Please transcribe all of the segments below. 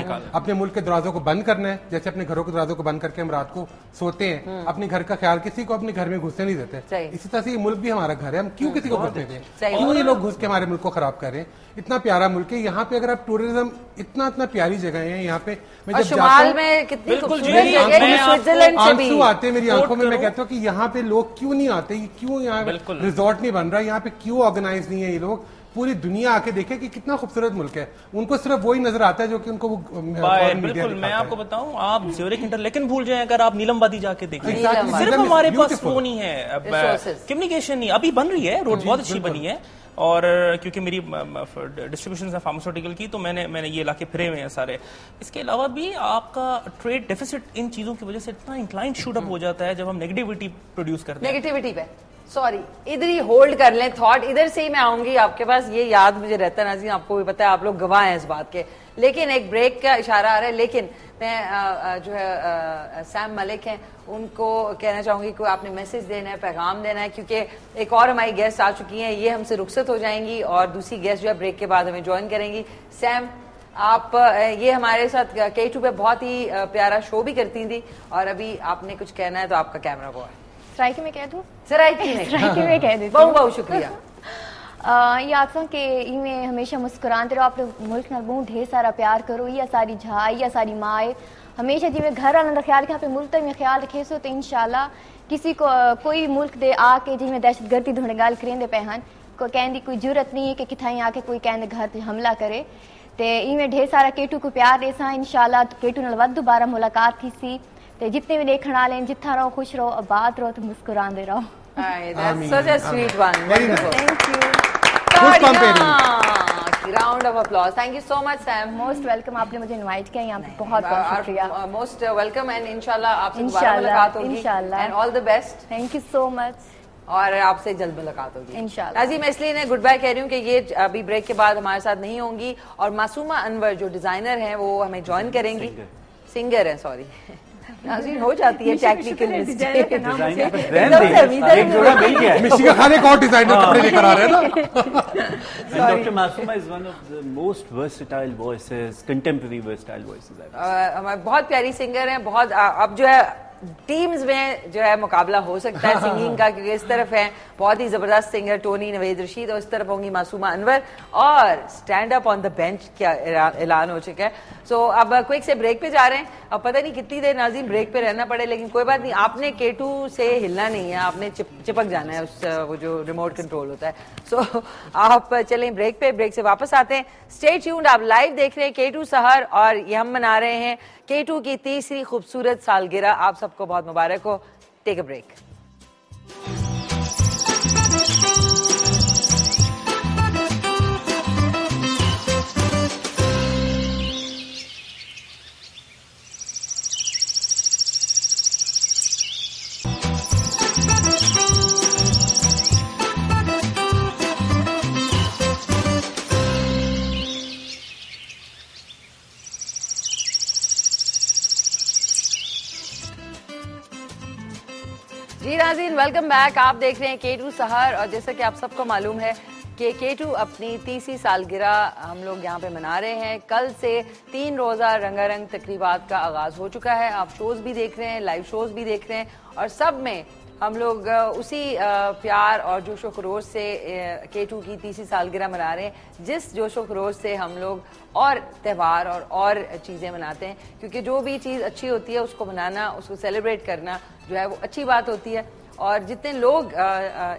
अपने मुल्क के दरवाजों को बंद करना है, जैसे अपने घरों के दरवाजों को बंद करके हम रात को सोते हैं, अपने घर का ख्याल, किसी को अपने घर में घुसने नहीं देते। इसी तरह से ये मुल्क भी हमारा घर है, हम क्यों किसी को घुसने दें? क्यों ये लोग घुस के हमारे मुल्क को खराब कर रहे हैं? इतना प्यारा मुल्क है, यहाँ पे अगर आप टूरिज्म, इतना प्यारी जगह है यहाँ पे। मैं जब जाता हूँ आंसू आते हैं मेरी आंखों में, मैं कहता हूँ कि यहाँ पे लोग क्यों नहीं आते, क्यों यहाँ रिजॉर्ट नहीं बन रहा, यहाँ पे क्यों ऑर्गेनाइज नहीं है ये लोग? पूरी दुनिया आके देखे कि कितना खूबसूरत मुल्क है। उनको सिर्फ वही नजर आता है जो कि उनको बिल्कुल। मैं आपको बताऊं, आप ज्यूरिख इंटरलेकन भूल जाएं अगर आप नीलम वादी जाके देखें, सिर्फ हमारे पास वो नहीं है, कम्युनिकेशन नहीं। अभी बन रही है, रोड बहुत अच्छी बनी है, और क्योंकि मेरी डिस्ट्रीब्यूशन है फार्मास्यूटिकल की, तो मैंने ये इलाके फिरे हुए हैं सारे। इसके अलावा भी आपका ट्रेड डेफिसिट इन चीजों की वजह से इतना इंक्लाइंड शूट अप हो जाता है जब हम नेगेटिविटी प्रोड्यूस करते हैं। नेगेटिविटी पे सॉरी, इधर ही होल्ड कर लें थॉट, इधर से ही मैं आऊंगी आपके पास। ये याद मुझे रहता है नाज़रीन, आपको भी पता है, आप लोग गवाह हैं इस बात के। लेकिन एक ब्रेक का इशारा आ रहा है, लेकिन मैं जो है सैम मलिक हैं, उनको कहना चाहूंगी कि आपने मैसेज देना है, पैगाम देना है, क्योंकि एक और हमारी गेस्ट आ चुकी हैं, ये हमसे रुखसत हो जाएंगी और दूसरी गेस्ट जो है ब्रेक के बाद हमें ज्वाइन करेंगी। सैम, आप ये हमारे साथ K2 पे बहुत ही प्यारा शो भी करती थी, और अभी आपने कुछ कहना है तो आपका कैमरा वो है। सराइकी में कह दूं? सराइकी में कह दी। बहुत बहुत शुक्रिया। ये आखा कि इवें हमेशा मुस्कुराते रहो, अपने मुल्क नाल बहुत ढेर सारा प्यार करो, ये सारी झाई, ये सारी माए हमेशा जिवें घर वालों का ख्याल रखे, अपने मुल्क में ख्याल रखे सो, तो इंशाल्लाह किसी को कोई मुल्क दे आके जिवें दहशतगर्दी धोने गाल करेंदे पे हन, को कहने की कोई जरूरत नहीं है कि किथाई आके कोई कहने घर पे हमला करे। ते इवें ढेर सारा K2 को प्यार देसा, इंशाल्लाह K2 नाल वध दोबारा मुलाकात थी सी। ते जितने भी देखने वाले जिथा रहो, खुश रहो, आबाद रहो, तो मुस्कुराते रहो। Such a sweet one. Thank you. Round of applause. Thank you so much, Sam. Most welcome. आपने मुझे इनवाइट किया यहाँ पे, बहुत बहुत शुक्रिया। Most welcome, and इंशाल्लाह आपसे दोबारा मुलाकात होगी। इंशाल्लाह। And all the best. Thank you so much. और आपसे जल्द मुलाकात होगी इंशाल्लाह। नाज़रीन, मैं इसलिए इन्हें गुड बाय कह रही हूँ कि ये अभी ब्रेक के बाद हमारे साथ नहीं होंगी, और मासूमा अनवर जो डिजाइनर हैं वो हमें ज्वाइन करेंगी। सिंगर है, सॉरी नाज़रीन, हो जाती है टेक्निकल मिस्टेक। मिशिगा खाने को डिजाइनर कपड़े लेकर आ रहे हैं ना। Dr. Masuma is one of the most versatile voices, contemporary versatile voices. हमारे बहुत प्यारी सिंगर हैं, बहुत अब जो है टीम्स में जो है मुकाबला हो सकता है सिंगिंग का, क्योंकि इस तरफ है बहुत ही जबरदस्त सिंगर टोनी नवेद रशीद, और इस तरफ होंगी मासूमा अनवर, और stand up on the bench का ऐलान हो चुका है। सो अब क्विक से ब्रेक पे जा रहे हैं। अब पता नहीं कितनी देर नाज़रीन ब्रेक पे रहना पड़े, लेकिन कोई बात नहीं, आपने K2 से हिलना नहीं है, आपने चिपक जाना है उस वो जो रिमोट कंट्रोल होता है। सो आप चलें ब्रेक पे, ब्रेक से वापस आते हैं। स्टे ट्यून्ड, आप लाइव देख रहे हैं K2 सहर, और ये हम मना रहे हैं K2 की तीसरी खूबसूरत सालगिरह। आप सबको बहुत मुबारक हो। Take a break. जी नाज़रीन, वेलकम बैक। आप देख रहे हैं K2 सहर, और जैसा कि आप सबको मालूम है कि K2 अपनी तीसरी सालगिरह हम लोग यहाँ पे मना रहे हैं। कल से 3 रोज़ा रंगारंग तकरीबात का आगाज़ हो चुका है। आप शोज़ भी देख रहे हैं, लाइव शोज़ भी देख रहे हैं, और सब में हम लोग उसी प्यार और जोशो खरोश से K2 की तीसरी सालगिरह मना रहे हैं, जिस जोशो खरोश से हम लोग और त्यौहार और चीज़ें मनाते हैं, क्योंकि जो भी चीज़ अच्छी होती है उसको मनाना, उसको सेलिब्रेट करना जो है वो अच्छी बात होती है। और जितने लोग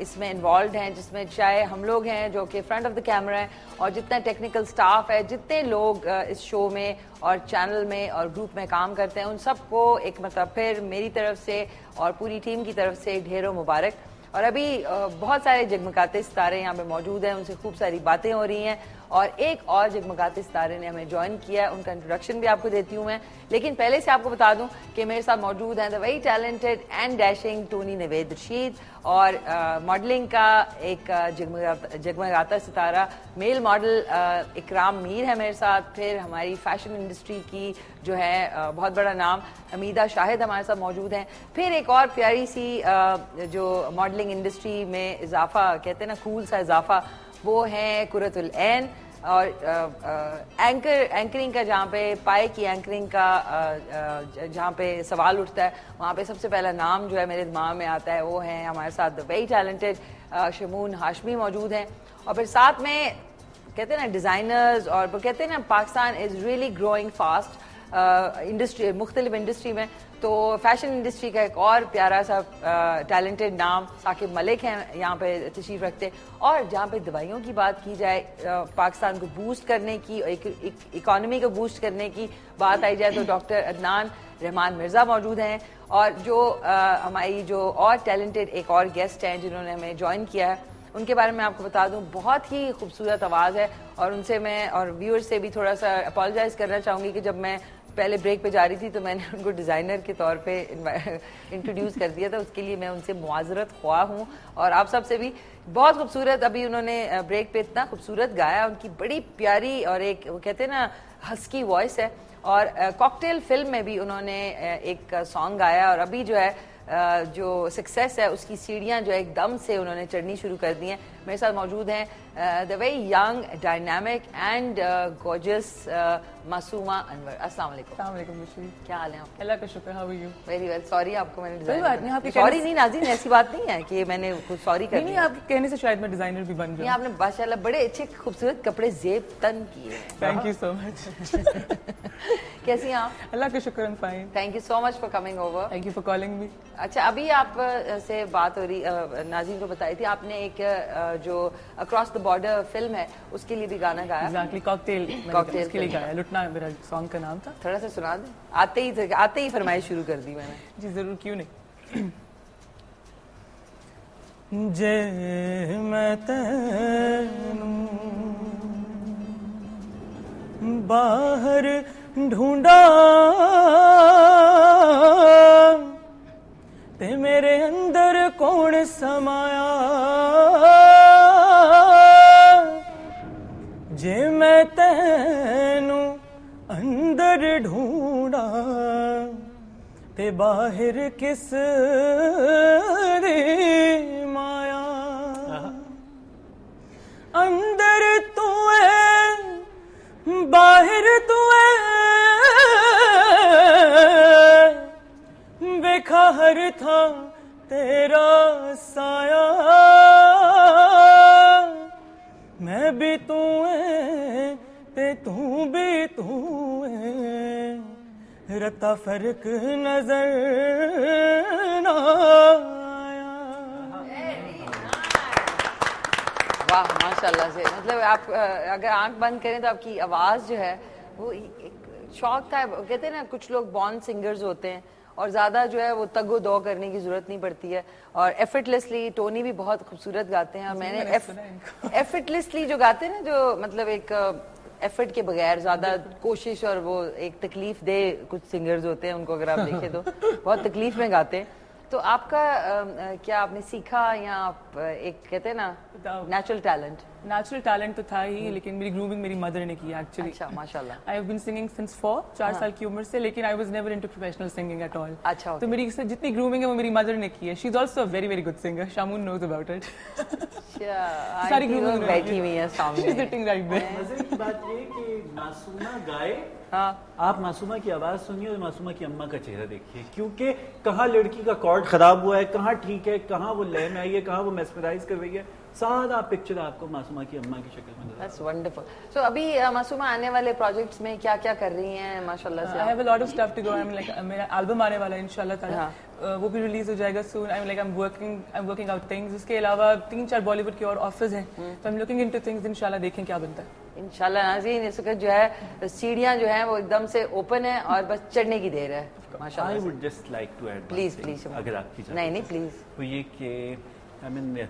इसमें इन्वॉल्व हैं, जिसमें चाहे हम लोग हैं जो कि फ्रंट ऑफ द कैमरा हैं, और जितना टेक्निकल स्टाफ है, जितने लोग इस शो में और चैनल में और ग्रुप में काम करते हैं, उन सबको एक मतलब फिर मेरी तरफ से और पूरी टीम की तरफ से ढेरों मुबारक। और अभी बहुत सारे जगमगाते सितारे यहाँ पे मौजूद हैं, उनसे खूब सारी बातें हो रही हैं, और एक और जगमगाते सितारे ने हमें ज्वाइन किया है, उनका इंट्रोडक्शन भी आपको देती हूँ मैं। लेकिन पहले से आपको बता दूं कि मेरे साथ मौजूद हैं the very talented and dashing Tony Naved Rashid, और मॉडलिंग का एक जगमगाता सितारा मेल मॉडल इकराम मीर है मेरे साथ। फिर हमारी फैशन इंडस्ट्री की जो है बहुत बड़ा नाम हमीदा शाहिद हमारे साथ मौजूद हैं। फिर एक और प्यारी सी जो मॉडलिंग इंडस्ट्री में इजाफा कहते हैं ना, कूल सा इजाफा, वो है कुरतुल ऐन और एंकरिंग का जहाँ पे पाए की एंकरिंग का जहाँ पे सवाल उठता है वहाँ पे सबसे पहला नाम जो है मेरे दिमाग में आता है वो है हमारे साथ वेरी टैलेंटेड शमून हाशमी मौजूद हैं। और फिर साथ में कहते हैं ना डिज़ाइनर्स, और वो कहते हैं ना Pakistan is really growing fast industry, मुख्तलिफ इंडस्ट्री में। तो फैशन इंडस्ट्री का एक और प्यारा सा टैलेंटेड नाम साकिब मलिक हैं यहाँ पे तशरीफ रखते। और जहाँ पे दवाइयों की बात की जाए, पाकिस्तान को बूस्ट करने की, एक इकॉनमी को बूस्ट करने की बात आई जाए तो डॉक्टर अदनान रहमान मिर्ज़ा मौजूद हैं। और जो हमारी जो और टैलेंटेड एक और गेस्ट हैं जिन्होंने हमें ज्वाइन किया है, उनके बारे में आपको बता दूं, बहुत ही खूबसूरत आवाज़ है। और उनसे मैं और व्यूअर्स से भी थोड़ा सा अपोलोजाइज करना चाहूँगी कि जब मैं पहले ब्रेक पे जा रही थी तो मैंने उनको डिज़ाइनर के तौर पे इंट्रोड्यूस कर दिया था, उसके लिए मैं उनसे मुआजरत ख्वाह हूँ। और आप सब से भी बहुत खूबसूरत, अभी उन्होंने ब्रेक पे इतना खूबसूरत गाया, उनकी बड़ी प्यारी और एक वो कहते हैं ना हस्की वॉइस है। और कॉकटेल फिल्म में भी उन्होंने एक सॉन्ग गाया, और अभी जो है जो सक्सेस है उसकी सीढ़ियाँ जो एकदम से उन्होंने चढ़नी शुरू कर दी हैं। मेरे साथ मौजूद हैं the very young dynamic and gorgeous Masooma Anwar. अस्सलाम वालेकुम। क्या हाल है आपका? अल्लाह का शुक्र। How are you? Very well. Sorry आपको मैंने डिजाइन, सॉरी नहीं नाज़रीन, ऐसी बात नहीं है कि मैंने कुछ सॉरी कर नहीं, आपके कहने से शायद मैं डिजाइनर भी बन जाऊं। आपने माशाल्लाह बड़े अच्छे खूबसूरत कपड़े जेब तन किए। Thank you so much. कैसी हैं आप? अल्लाह का शुक्र, I am fine. Thank you so much for coming over. Thank you for calling me. अच्छा, अभी आप से बात हो रही, नाज़रीन को बताई थी आपने एक जो अक्रॉस द बॉर्डर फिल्म है उसके लिए भी गाना गाया। एग्जैक्टली, कॉकटेल के लिए गाया। लुटना मेरा सॉन्ग का नाम था। थोड़ा सा सुना दें। आते ही फरमाइश शुरू कर दी मैंने। जी जरूर, क्यों नहीं। जे मैं तैनू बाहर ढूंढा ते मेरे अंदर कौन समाया, जे मैं तैनू अंदर ढूंढा ते बाहर किस दी माया, अंदर तू है बाहर तू है, देखा हर था तेरा साया, मैं भी तू है ते तू भी तू है, रता फर्क नजर ना आया। वाह माशाल्लाह से, मतलब आप अगर आंख बंद करें तो आपकी आवाज जो है वो एक शौक था। कहते हैं ना कुछ लोग बॉर्न सिंगर्स होते हैं और ज्यादा जो है वो तगो दो करने की जरूरत नहीं पड़ती है, और एफर्टलेसली टोनी भी बहुत खूबसूरत गाते हैं। और मैंने एफर्टलेसली जो गाते हैं ना, जो मतलब एक एफर्ट के बगैर ज्यादा कोशिश और वो एक तकलीफ दे कुछ सिंगर्स होते हैं, उनको अगर आप देखें तो बहुत तकलीफ में गाते हैं। तो आपका क्या आपने सीखा या आप एक कहते हैं ना नेचुरल टैलेंट तो था ही, लेकिन मेरी ग्रूमिंग मेरी मदर ने की एक्चुअली। अच्छा, माशाल्लाह। I have been singing since 4 साल की उम्र से, लेकिन I was never into professional singing at all. अच्छा, तो मेरी जितनी ग्रूमिंग है वो मेरी मदर ने की है। She is also a very very good singer. Shamoon knows about it. सारी ग्रूमिंग बैठी हुई है सामने। She is sitting right there. मजे की बात ये कि मासूमा गाए, हाँ, आप मासूमा की आवाज सुनिए और मासूमा की अम्मा का चेहरा देखिए, क्योंकि कहाँ लड़की का कॉर्ड खराब हुआ है, कहाँ ठीक है, कहाँ वो लय में आई है, कहाँ वो मेस्मराइज कर रही है, सारा पिक्चर आपको मासूमा की अम्मा की शक्ल में। That's wonderful. सो अभी मासूमा आने वाले प्रोजेक्ट्स में क्या क्या कर रही हैं माशाल्लाह से? I have a lot of stuff to go. I am like मेरा एल्बम आने वाला है इंशाल्लाह ताला, वो भी रिलीज हो जाएगा soon. I am working out things. उसके अलावा 3-4 बॉलीवुड के और ऑफर्स हैं, तो I am looking into things. इंशाल्लाह देखें क्या बनता है। इंशाल्लाह नाज़रीन, इस वक्त जो है सीढ़ियां जो हैं वो एकदम से ओपन है और बस चढ़ने की देर है माशाल्लाह। I would just like to add, please अगर आपकी नहीं प्लीज, वो ये कि आई मीन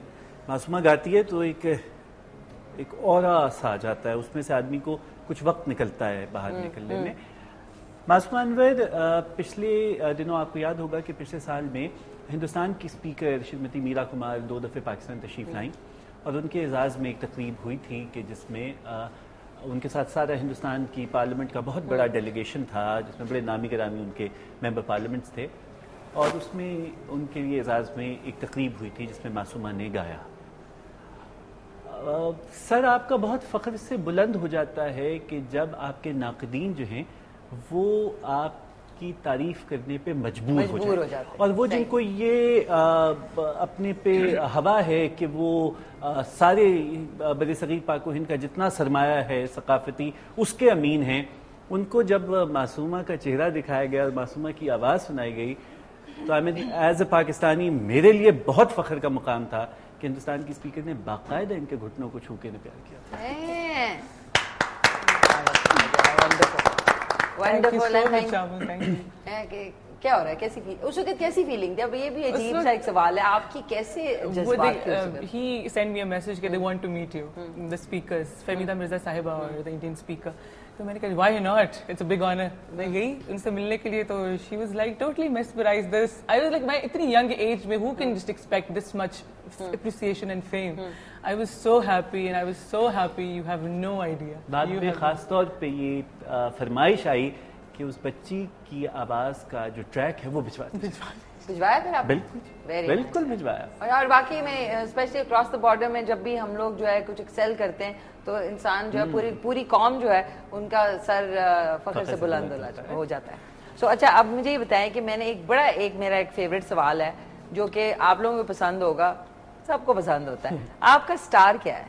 मासूमा गाती है तो एक ऑरा सा आ जाता है, उसमें से आदमी को कुछ वक्त निकलता है बाहर निकलने में। मासूमा अनवर, पिछले दिनों आपको याद होगा कि पिछले साल में हिंदुस्तान की स्पीकर श्रीमती मीरा कुमार 2 दफ़े पाकिस्तान तशरीफ लाई और उनके एजाज़ में एक तकरीब हुई थी कि जिसमें उनके साथ सारा हिंदुस्तान की पार्लियामेंट का बहुत बड़ा डेलीगेशन था, जिसमें बड़े नामी गिरामी उनके मेंबर पार्लियामेंट्स थे, और उसमें उनके लिए एजाज़ में एक तकरीब हुई थी जिसमें मासूमा ने गाया। सर आपका बहुत फ़ख्र से बुलंद हो जाता है कि जब आपके नाक़दीन जो हैं वो आपकी तारीफ करने पे मजबूर हो जाते हैं। और वो जिनको ये अपने पे हवा है कि वो सारे बड़े सगीर पाक व हिंद का जितना सरमाया है सकाफती उसके अमीन हैं, उनको जब मासूमा का चेहरा दिखाया गया और मासूमा की आवाज़ सुनाई गई तो I mean as a Pakistani मेरे लिए बहुत फ़ख्र का मुकाम था कि हिंदुस्तान की स्पीकर ने बाकायदा इनके घुटनों को छू के ने प्यार किया। क्या हो रहा है, कैसी उस वक्त कैसी फीलिंग थी? अब ये भी अजीब सा एक सवाल है, आपकी कैसे जज्बात थे? He sent me a message that they want to meet you, the speakers, Fahmida Mirza Sahiba or the Indian speaker. तो मैंने कहा why not? It's a big honor. मैं गई उनसे मिलने के लिए तो she was like totally mesmerized. This I was like, my इतनी young age में who can just expect this much appreciation and fame? I was so happy and I was so happy you have no idea. बाद में खास तौर पे ये फरमाइश आई कि उस बच्ची की आवाज का जो ट्रैक है वो भिजवाया फिर आप? बिल्कुल भिजवाया। और वाकई में स्पेशली अक्रॉस द बॉर्डर में जब भी हम लोग जो है कुछ एक्सेल करते हैं तो इंसान जो है पूरी कौम जो है उनका सर फख्र से बुलंद हो जाता है। सो अच्छा, अब मुझे ये बताएं कि मैंने एक मेरा एक फेवरेट सवाल है जो कि आप लोगों को पसंद होगा, सबको पसंद होता है। आपका स्टार क्या है?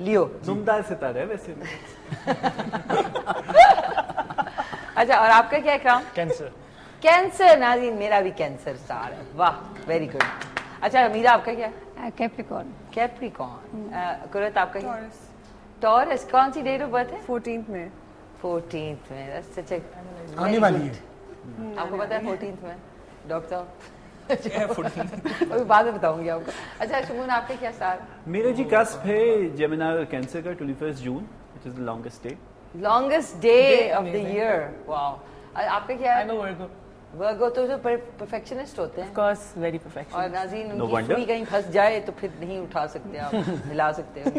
लियो। नुमदार सितारा है वैसे। अच्छा, और आपका क्या है इकराम? कैंसर। नाज़रीन, मेरा भी कैंसर स्टार है। वाह, वेरी गुड। अच्छा मीरा, आपका क्या? कैप्रिकॉर्न। कुरत, आपका क्या? टॉरस। कौन सी डेट ऑफ बर्थ है? 14th में। 14th में सच आने वाली है। आपको पता है 14th में डॉक्टर? अभी बाद में बताऊंगी आपको। अच्छा शुमून, आपके क्या स्टार? मेरा जी कस्प है जेमिनाई और कैंसर का 21 जून, which is the longest day of the year. Wow. आपका क्या है? वर्गो तो जो परफेक्शनिस्ट होते हैं। Of course, very perfectionist. और नाज़रीन उनकी छुरी कहीं फंस जाए तो फिर नहीं उठा सकते आप, हिला सकते हो,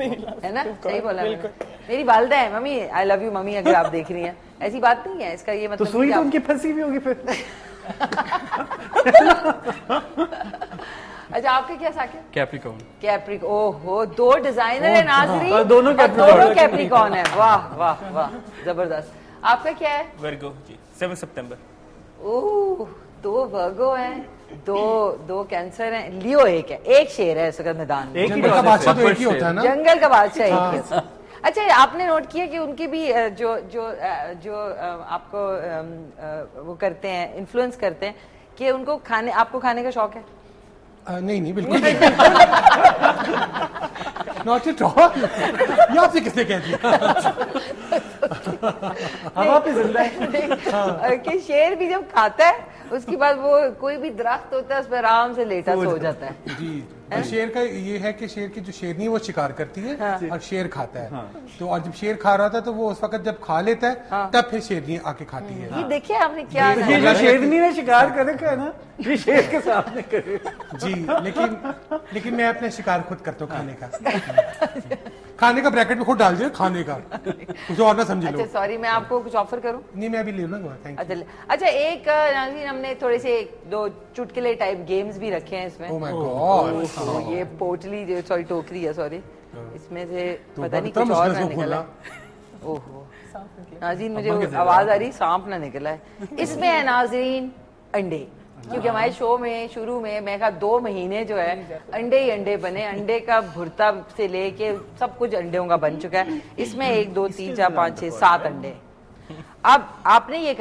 है ना? सही बोला मैंने। मेरी वालिदा है, mummy I love you mummy, अगर आप देख रही हैं। ऐसी बात नहीं है, इसका ये मतलब तो सुई तो उनकी फंसी भी होगी फिर। अच्छा, आपका क्या साकिब? कैप्रिकॉर्न। ओहो, 2 डिजाइनर है नाज़रीन, दोनों कैप्रिकॉर्न है। वाह वाह वाह, जबरदस्त। आपका क्या है? वर्गो जी, 7 सितंबर। ओह, 2 वर्गो हैं, दो कैंसर हैं, लियो एक है, एक शेर है इस वक्त मैदान में। जंगल का बादशाह तो एक ही होता है ना? जंगल का बादशाह एक ही होता है। अच्छा, आपने नोट किया कि उनकी भी जो आपको वो करते हैं, इन्फ्लुएंस करते हैं कि उनको आपको खाने का शौक है? नहीं बिल्कुल नॉट एट ऑल। ये आपसे किसने कह दिया? हवा पे जिंदा है कि शेर भी जब खाता है उसके बाद वो कोई भी दरख्त होता है उस पर आराम से लेटा सो जाता है। जी, और शेर का ये है कि शेर की जो शेरनी वो शिकार करती है और शेर खाता है। तो और जब शेर खा रहा था तो वो उस वक्त जब खा लेता है तब फिर शेरनी आके खाती है। ये देखिए आपने क्या, ये जो शेरनी ने शिकार कर रखा है ना, ये शेर के सामने करे। जी, लेकिन मैं अपने शिकार खुद करता हूँ खाने का ब्रैकेट में खुद डाल दिया, खाने का, कुछ और ना समझे लोग। अच्छा सॉरी, मैं आपको कुछ ऑफर करूं? नहीं, मैं अभी ले लूंगा। Thank you. अच्छा, एक नाज़रीन हमने थोड़े से 2 चुटकुले टाइप गेम्स भी रखे हैं इसमें। Oh my God. ये पोटली जो टोकरी है, सॉरी, इसमें से तो पता नहीं कुछ और ना निकला। ओहो नाज़रीन, मुझे आवाज आ रही सांप ना निकला है। इसमें है नाज़रीन अंडे, क्योंकि हमारे शो में शुरू में मैं कहा 2 महीने जो है अंडे ही अंडे बने, अंडे का भुर्ता से लेके सब कुछ अंडों का बन चुका है। इसमें 1 2 3 4 5 6 7 अंडे। अब आपने ये